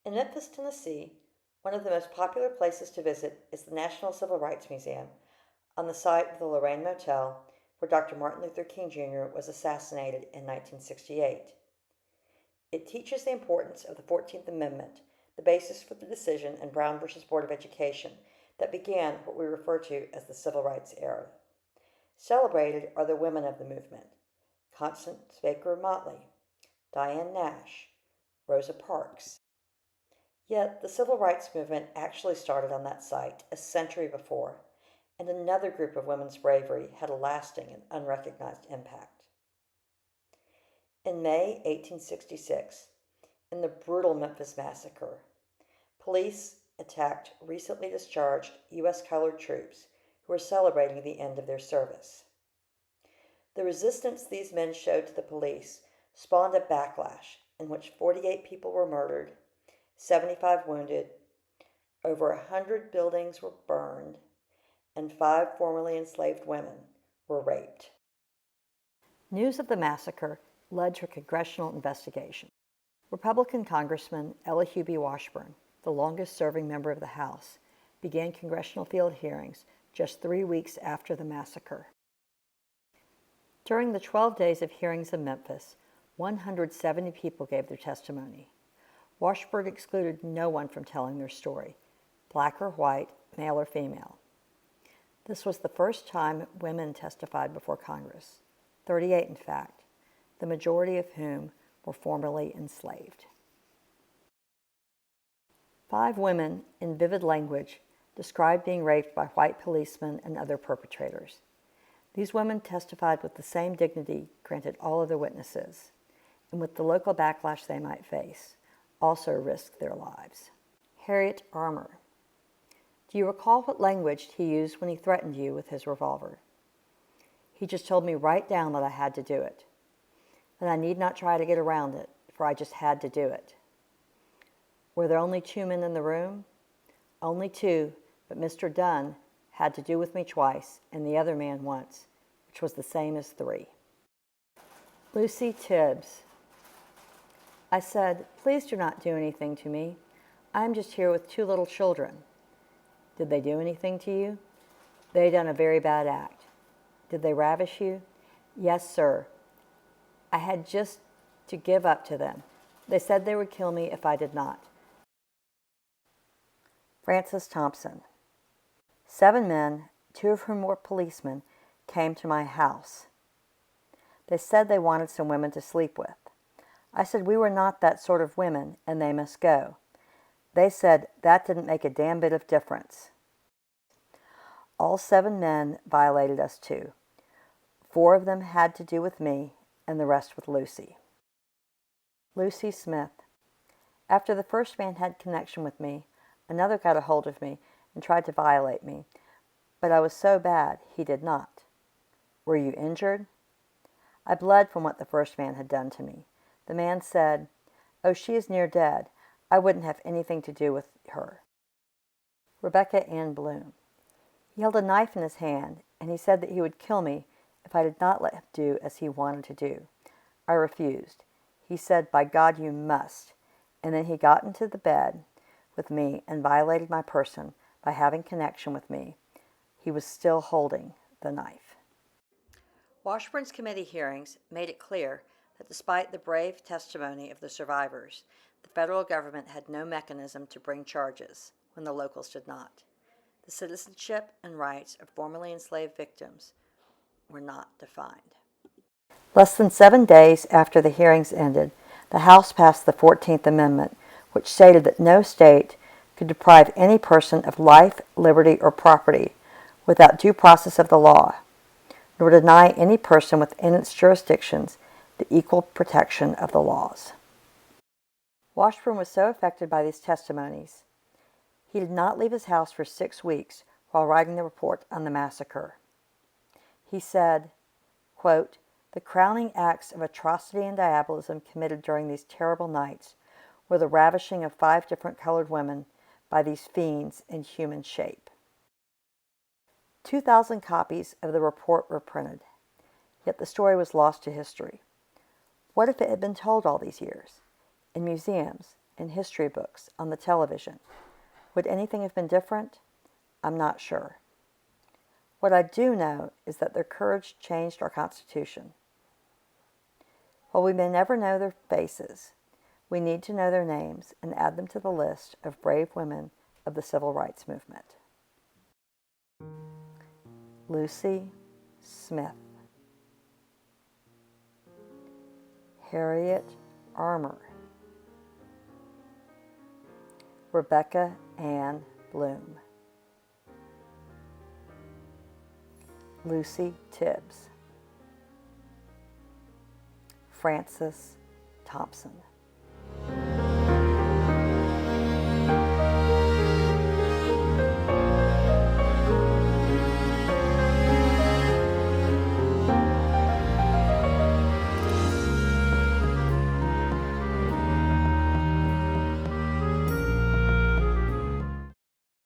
In Memphis, Tennessee, one of the most popular places to visit is the National Civil Rights Museum on the site of the Lorraine Motel where Dr. Martin Luther King Jr. was assassinated in 1968. It teaches the importance of the 14th Amendment, the basis for the decision in Brown v. Board of Education that began what we refer to as the Civil Rights era. Celebrated are the women of the movement: Constance Baker Motley, Diane Nash, Rosa Parks. Yet the civil rights movement actually started on that site a century before, and another group of women's bravery had a lasting and unrecognized impact. In May 1866, in the brutal Memphis Massacre, police attacked recently discharged U.S. colored troops who were celebrating the end of their service. The resistance these men showed to the police spawned a backlash in which 48 people were murdered, 75 wounded, over 100 buildings were burned, and 5 formerly enslaved women were raped. News of the massacre led to a congressional investigation. Republican Congressman Elihu B. Washburn, the longest-serving member of the House, began congressional field hearings just 3 weeks after the massacre. During the 12 days of hearings in Memphis, 170 people gave their testimony. Washburn excluded no one from telling their story, black or white, male or female. This was the first time women testified before Congress, 38 in fact, the majority of whom were formerly enslaved. 5 women, in vivid language, described being raped by white policemen and other perpetrators. These women testified with the same dignity granted all other witnesses, and with the local backlash they might face, also risked their lives. Harriet Armour. Do you recall what language he used when he threatened you with his revolver? He just told me right down that I had to do it. That I need not try to get around it, for I just had to do it. Were there only 2 men in the room? Only 2, but Mr. Dunn had to do with me twice and the other man once, which was the same as 3. Lucy Tibbs. I said, "Please do not do anything to me. I am just here with 2 little children." Did they do anything to you? They done a very bad act. Did they ravish you? Yes, sir. I had just to give up to them. They said they would kill me if I did not. Frances Thompson. 7 men, 2 of whom were policemen, came to my house. They said they wanted some women to sleep with. I said we were not that sort of women and they must go. They said that didn't make a damn bit of difference. All 7 men violated us too. 4 of them had to do with me and the rest with Lucy. Lucy Smith. After the first man had connection with me, another got a hold of me and tried to violate me, but I was so bad he did not. Were you injured? I bled from what the first man had done to me. The man said, "Oh, she is near dead. I wouldn't have anything to do with her." Rebecca Ann Bloom. He held a knife in his hand, and he said that he would kill me if I did not let him do as he wanted to do. I refused. He said, "By God, you must." And then he got into the bed with me and violated my person by having connection with me. He was still holding the knife. Washburn's committee hearings made it clear that despite the brave testimony of the survivors, the federal government had no mechanism to bring charges when the locals did not. The citizenship and rights of formerly enslaved victims were not defined. Less than 7 days after the hearings ended, the House passed the 14th Amendment, which stated that no state could deprive any person of life, liberty, or property without due process of the law, nor deny any person within its jurisdictions the equal protection of the laws. Washburn was so affected by these testimonies, he did not leave his house for 6 weeks while writing the report on the massacre. He said, quote, "The crowning acts of atrocity and diabolism committed during these terrible nights were the ravishing of 5 different colored women by these fiends in human shape." 2,000 copies of the report were printed, yet the story was lost to history. What if it had been told all these years, in museums, in history books, on the television. Would anything have been different? I'm not sure. What I do know is that their courage changed our Constitution. While we may never know their faces, we need to know their names and add them to the list of brave women of the Civil Rights Movement. Lucy Smith, Harriet Armour, Rebecca Ann Bloom, Lucy Tibbs, Frances Thompson.